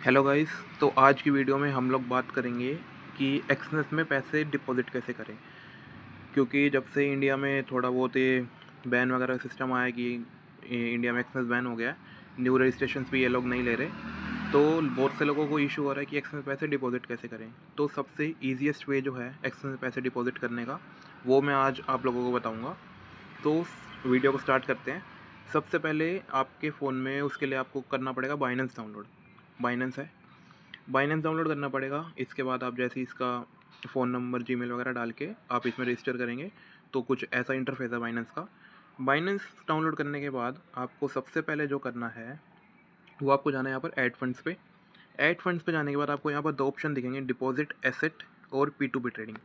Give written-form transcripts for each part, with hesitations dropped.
Hello guys. तो आज की वीडियो में हम लोग बात करेंगे कि एक्सनेस में पैसे डिपॉजिट कैसे करें। क्योंकि जब से इंडिया में थोड़ा बहुत ये बैन वगैरह सिस्टम आया कि इंडिया में एक्सनेस बैन हो गया है, न्यू रजिस्ट्रेशन भी ये लोग नहीं ले रहे, तो बहुत से लोगों को इशू हो रहा है कि एक्सनेस पैसे डिपॉजिट कैसे करें। तो सबसे ईजीएस्ट वे जो है एक्सनेस पैसे डिपॉजिट करने का, वो मैं आज आप लोगों को बताऊँगा। तो उस वीडियो को स्टार्ट करते हैं। सबसे पहले आपके फ़ोन में उसके लिए आपको करना पड़ेगा बाइनेंस डाउनलोड। बाइनेंस है, बाइनेंस डाउनलोड करना पड़ेगा। इसके बाद आप जैसे इसका फ़ोन नंबर, जीमेल वगैरह डाल के आप इसमें रजिस्टर करेंगे तो कुछ ऐसा इंटरफेस है बाइनेंस का। बाइनेंस डाउनलोड करने के बाद आपको सबसे पहले जो करना है वो आपको जाना है यहाँ पर ऐड फंड्स पे। ऐड फंड्स पे जाने के बाद आपको यहाँ पर दो ऑप्शन दिखेंगे, डिपॉजिट एसेट और P2P ट्रेडिंग।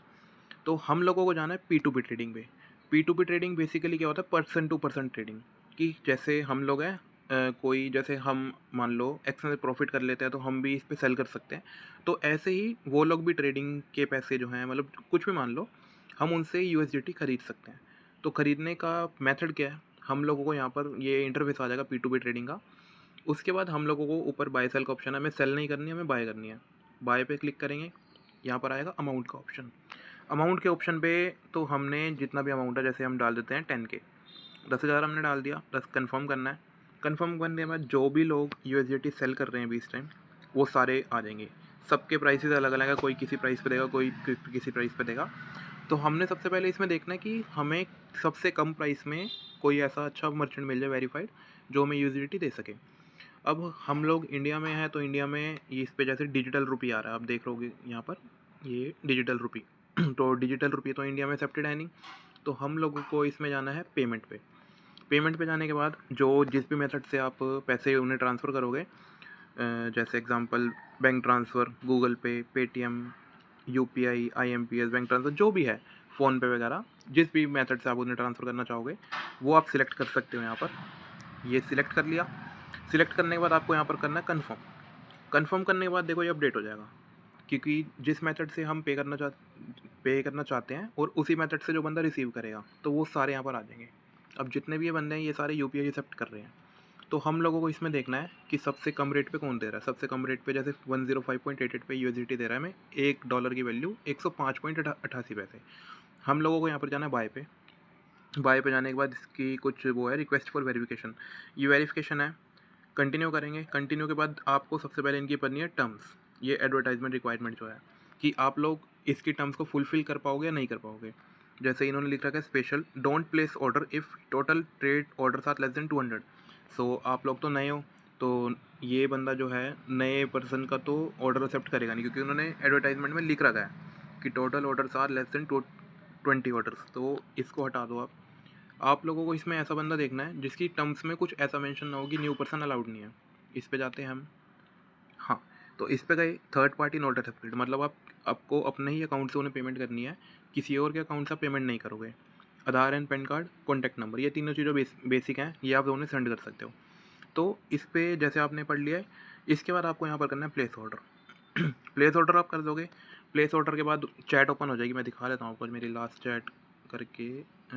तो हम लोगों को जाना है P2P ट्रेडिंग पे। P2P ट्रेडिंग बेसिकली क्या होता है, पर्सन टू पर्सन ट्रेडिंग। कि जैसे हम लोग हैं, कोई जैसे हम मान लो एक्स में प्रॉफिट कर लेते हैं तो हम भी इस पे सेल कर सकते हैं। तो ऐसे ही वो लोग भी ट्रेडिंग के पैसे जो हैं, मतलब कुछ भी मान लो, हम उनसे USDT खरीद सकते हैं। तो खरीदने का मेथड क्या है, हम लोगों को यहाँ पर ये इंटरफेस आ जाएगा P2P ट्रेडिंग का। उसके बाद हम लोगों को ऊपर बाय सेल का ऑप्शन है, हमें सेल नहीं करनी है, हमें बाय करनी है। बाय पे क्लिक करेंगे, यहाँ पर आएगा अमाउंट का ऑप्शन। अमाउंट के ऑप्शन पे तो हमने जितना भी अमाउंट है, जैसे हम डाल देते हैं 10K, 10,000 हमने डाल दिया, बस कंफर्म करना है। कंफर्म करने के बाद जो भी लोग USDT सेल कर रहे हैं अभी इस टाइम, वो सारे आ जाएंगे। सबके प्राइसेस अलग अलग है, कोई किसी प्राइस पे देगा, कोई किसी प्राइस पे देगा। तो हमने सबसे पहले इसमें देखना है कि हमें सबसे कम प्राइस में कोई ऐसा अच्छा मर्चेंट मिल जाए वेरीफाइड, जो हमें USDT दे सके। अब हम लोग इंडिया में हैं तो इंडिया में ये इस पे जैसे डिजिटल रुपी आ रहा है, आप देख लोगे यहाँ पर, ये डिजिटल रुपी तो डिजिटल रुपी तो इंडिया में एक्सेप्टेड है नहीं। तो हम लोगों को इसमें जाना है पेमेंट पे। पेमेंट पे जाने के बाद जो जिस भी मेथड से आप पैसे उन्हें ट्रांसफ़र करोगे, जैसे एग्जांपल बैंक ट्रांसफ़र, गूगल पे, Paytm, UPI, IMPS, bank transfer, जो भी है, फ़ोनपे वगैरह, जिस भी मेथड से आप उन्हें ट्रांसफ़र करना चाहोगे वो आप सिलेक्ट कर सकते हो यहाँ पर। ये सिलेक्ट कर लिया। सिलेक्ट करने के बाद आपको यहाँ पर करना है कन्फर्म। कन्फर्म करने के बाद देखो ये अपडेट हो जाएगा, क्योंकि जिस मेथड से हम पे करना चाहते हैं और उसी मेथड से जो बंदा रिसीव करेगा, तो वो सारे यहाँ पर आ जाएंगे। अब जितने भी ये बंदे हैं ये सारे UPI एक्सेप्ट कर रहे हैं। तो हम लोगों को इसमें देखना है कि सबसे कम रेट पे कौन दे रहा है। सबसे कम रेट पे जैसे 105.88 पे USDT दे रहा है हमें, $1 की वैल्यू 105.88 पैसे। हम लोगों को यहाँ पर जाना है बाय पे। बाय पे जाने के बाद इसकी कुछ वो है, रिक्वेस्ट फॉर वेरिफिकेशन, ये वेरिफिकेशन है। कंटिन्यू करेंगे। कंटिन्यू के बाद आपको सबसे पहले इनकी पढ़नी है टर्म्स, ये एडवर्टाइजमेंट रिक्वायरमेंट जो है, कि आप लोग इसकी टर्म्स को फुलफ़िल कर पाओगे या नहीं कर पाओगे। जैसे इन्होंने लिख रखा है special, don't place order if total trade orders are less than 200। So आप लोग तो नए हो, तो ये बंदा जो है नए पर्सन का तो ऑर्डर एक्सेप्ट करेगा नहीं, क्योंकि उन्होंने एडवर्टाइजमेंट में लिख रखा है कि total orders are less than 20 orders. तो इसको हटा दो आप लोगों को इसमें ऐसा बंदा देखना है जिसकी टर्म्स में कुछ ऐसा मेंशन ना हो कि न्यू पर्सन अलाउड नहीं है। इस पे जाते हैं हम। हाँ, तो इस पे गए, थर्ड पार्टी नॉट एक्सेप्टेड, मतलब आपको अपने ही अकाउंट से उन्हें पेमेंट करनी है, किसी और के अकाउंट से आप पेमेंट नहीं करोगे। Aadhaar and PAN card, contact number, ये तीनों चीज़ें बेसिक हैं, ये आप उन्हें सेंड कर सकते हो। तो इस पे जैसे आपने पढ़ लिया है, इसके बाद आपको यहाँ पर करना है प्लेस ऑर्डर। प्लेस ऑर्डर आप कर दोगे। प्लेस ऑर्डर के बाद चैट ओपन हो जाएगी, मैं दिखा देता हूँ आपको मेरी लास्ट चैट करके।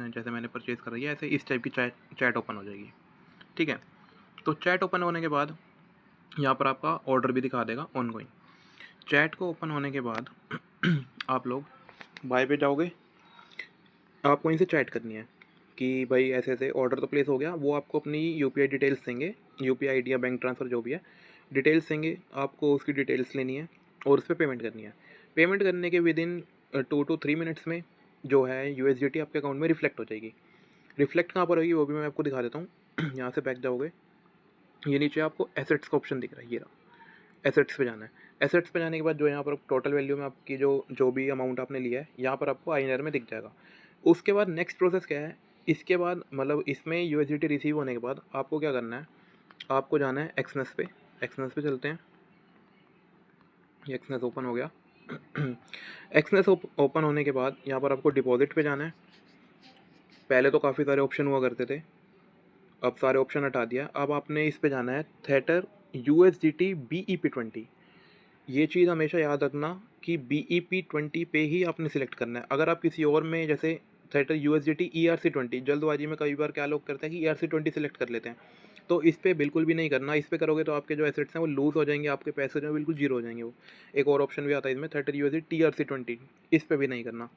जैसे मैंने परचेज़ कर रही है, ऐसे इस टाइप की चैट ओपन हो जाएगी। ठीक है, तो चैट ओपन होने के बाद यहाँ पर आपका ऑर्डर भी दिखा देगा ऑनगोइंग। चैट को ओपन होने के बाद आप लोग बाय पे जाओगे। आपको इनसे चैट करनी है कि भाई ऐसे ऐसे ऑर्डर तो प्लेस हो गया। वो आपको अपनी UPI डिटेल्स देंगे, UPI ID या बैंक ट्रांसफ़र जो भी है, डिटेल्स देंगे। आपको उसकी डिटेल्स लेनी है और उस पर पेमेंट करनी है। पेमेंट करने के विदिन 2 to 3 मिनट्स में जो है USDT आपके अकाउंट में रिफ्लेक्ट हो जाएगी। रिफ्लेक्ट कहाँ पर होगी वो भी मैं आपको दिखा देता हूँ। यहाँ से बैक जाओगे, ये नीचे आपको एसेट्स का ऑप्शन दिख रहा है, ये रहा। एसेट्स पे जाना है। एसेट्स पे जाने के बाद जो यहाँ पर टोटल वैल्यू में आपकी जो जो भी अमाउंट आपने लिया है, यहाँ पर आपको आईएनआर में दिख जाएगा। उसके बाद नेक्स्ट प्रोसेस क्या है, इसके बाद मतलब इसमें USDT रिसीव होने के बाद आपको क्या करना है, आपको जाना है एक्सनेस पे। एक्सनेस पे चलते हैं, ये एक्सनेस ओपन हो गया। एक्सनेस ओपन होने के बाद यहाँ पर आपको डिपॉजिट पे जाना है। पहले तो काफ़ी सारे ऑप्शन हुआ करते थे, अब सारे ऑप्शन हटा दिया। अब आपने इस पे जाना है थेटर USDT BEP20। ये चीज़ हमेशा याद रखना कि BEP20 पे ही आपने सिलेक्ट करना है। अगर आप किसी और में, जैसे थेटर USDT ERC20, जल्दबाजी में कई बार क्या लोग करते हैं कि ERC20 सिलेक्ट कर लेते हैं, तो इस पे बिल्कुल भी नहीं करना। इस पे करोगे तो आपके जो एसेट्स हैं वो लूज़ हो जाएंगे, आपके पैसे जो हैं बिल्कुल जीरो हो जाएंगे वो। एक और ऑप्शन भी आता है इसमें, थेटर यूएसडी TRC20, इस पे भी नहीं करना।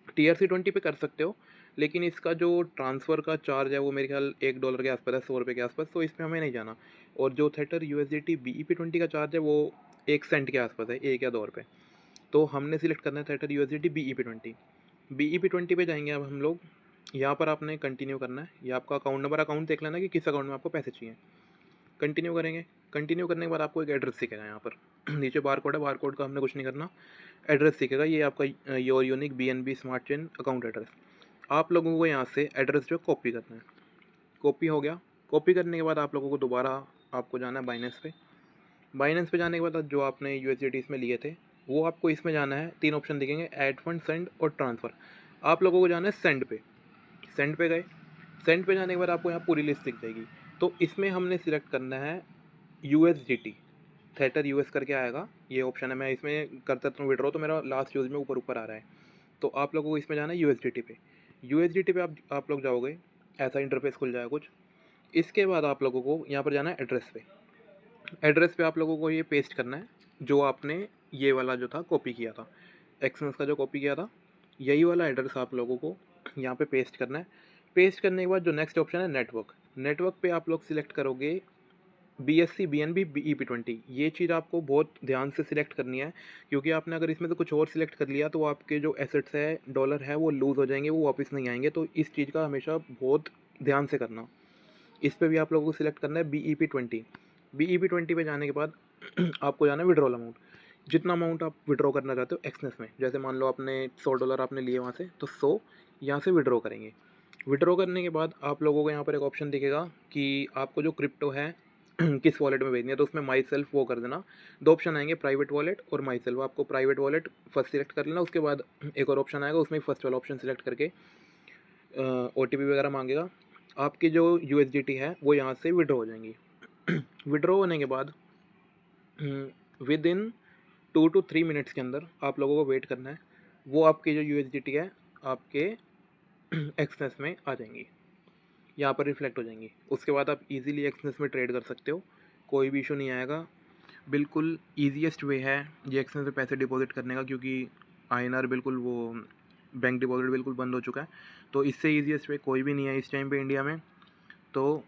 TRC20 पे कर सकते हो, लेकिन इसका जो ट्रांसफ़र का चार्ज है वो मेरे ख्याल $1 के आसपास है, ₹100 के आसपास, तो इस पे हमें नहीं जाना। और जो थेटर USDT BEP20 का चार्ज है वो 1 सेंट के आसपास है, 1 या 2 रुपये। तो हमने सिलेक्ट करना है थेटर USDT BEP20। BEP20 पे जाएंगे अब हम लोग। यहाँ पर आपने कंटिन्यू करना है, ये आपका अकाउंट देख लेना कि किस अकाउंट में आपको पैसे चाहिए। कंटिन्यू करेंगे। कंटिन्यू करने के बाद आपको एक एड्रेस दिखेगा यहाँ पर नीचे बारकोड है, बारकोड का हमने कुछ नहीं करना। एड्रेस दिखेगा, ये आपका your unique BNB smart chain account address. आप लोगों को यहाँ से एड्रेस जो कॉपी करना है। कॉपी हो गया। कॉपी करने के बाद आप लोगों को दोबारा आपको जाना है बाइनेंस पे। बाइनेंस पे जाने के बाद जो आपने USDT इसमें लिए थे वो आपको इसमें जाना है। 3 ऑप्शन दिखेंगे, ऐड फंड, सेंड और ट्रांसफ़र। आप लोगों को जाना है सेंड पे। सेंड पे गए। सेंड पे जाने के बाद आपको यहाँ पूरी लिस्ट दिख जाएगी। तो इसमें हमने सिलेक्ट करना है USDT, थेटर यूएस करके आएगा, ये ऑप्शन है। मैं इसमें करता हूँ विड्रॉ, तो मेरा लास्ट यूज़ में ऊपर ऊपर आ रहा है। तो आप लोगों को इसमें जाना है USDT पे। USDT पे आप लोग जाओगे, ऐसा इंटरफेस खुल जाएगा कुछ। इसके बाद आप लोगों को यहाँ पर जाना है एड्रेस पे। एड्रेस पे आप लोगों को ये पेस्ट करना है जो आपने ये वाला जो था कॉपी किया था, एक्सएमएस का जो कॉपी किया था, यही वाला एड्रेस आप लोगों को यहाँ पे पेस्ट करना है। पेस्ट करने के बाद जो नेक्स्ट ऑप्शन है नेटवर्क, नेटवर्क पे आप लोग सिलेक्ट करोगे BSC BNB BEP20। ये चीज़ आपको बहुत ध्यान से सिलेक्ट करनी है, क्योंकि आपने अगर इसमें से कुछ और सिलेक्ट कर लिया तो आपके जो एसेट्स है डॉलर है वो लूज़ हो जाएंगे, वो वापस नहीं आएंगे। तो इस चीज़ का हमेशा बहुत ध्यान से करना। इस पे भी आप लोगों को सिलेक्ट करना है BEP20। BEP20 पे जाने के बाद आपको जाना है विड्रॉल अमाउंट। जितना अमाउंट आप विड्रॉ करना चाहते हो एक्सनेस में, जैसे मान लो आपने $100 आपने लिए वहाँ से, तो 100 यहाँ से विड्रॉ करेंगे। विड्रॉ करने के बाद आप लोगों को यहाँ पर एक ऑप्शन दिखेगा कि आपको जो क्रिप्टो है किस वॉलेट में भेजनी है, तो उसमें माई सेल्फ वो कर देना। 2 ऑप्शन आएंगे, प्राइवेट वॉलेट और माई सेल्फ। आपको प्राइवेट वॉलेट फर्स्ट सिलेक्ट कर लेना, उसके बाद एक और ऑप्शन आएगा, उसमें फर्स्ट वाला ऑप्शन सिलेक्ट करके OTP वगैरह मांगेगा। आपकी जो USDT है वो यहाँ से विड्रॉ हो जाएंगी। विड्रॉ होने के बाद विद इन 2 to 3 मिनट्स के अंदर आप लोगों को वेट करना है, वो आपकी जो USDT है आपके एक्सनेस में आ जाएंगी, यहाँ पर रिफ्लेक्ट हो जाएंगी। उसके बाद आप इजीली एक्सनेस में ट्रेड कर सकते हो, कोई भी इशू नहीं आएगा। बिल्कुल ईजीएस्ट वे है ये एक्सनेस में पैसे डिपॉजिट करने का, क्योंकि INR बिल्कुल वो बैंक डिपॉजिट बिल्कुल बंद हो चुका है। तो इससे ईजीएस्ट वे कोई भी नहीं है इस टाइम पे इंडिया में। तो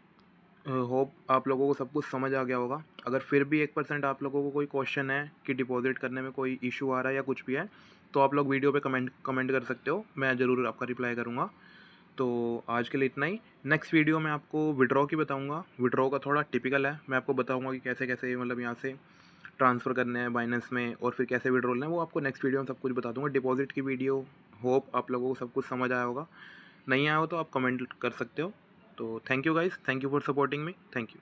होप आप लोगों को सब कुछ समझ आ गया होगा। अगर फिर भी 1% आप लोगों को कोई क्वेश्चन है कि डिपॉजिट करने में कोई इशू आ रहा है या कुछ भी है, तो आप लोग वीडियो पे कमेंट कर सकते हो, मैं ज़रूर आपका रिप्लाई करूँगा। तो आज के लिए इतना ही। नेक्स्ट वीडियो में आपको विड्रॉ की बताऊंगा। विड्रॉ का थोड़ा टिपिकल है, मैं आपको बताऊंगा कि कैसे कैसे मतलब यहाँ से ट्रांसफ़र करने हैं बाइनेंस में और फिर कैसे विड्रॉ लेना है, वो आपको नेक्स्ट वीडियो में सब कुछ बता दूंगा। डिपॉजिट की वीडियो, होप आप लोगों को सब कुछ समझ आया होगा। नहीं आया हो तो आप कमेंट कर सकते हो। तो thank you guys, thank you for supporting me, thank you.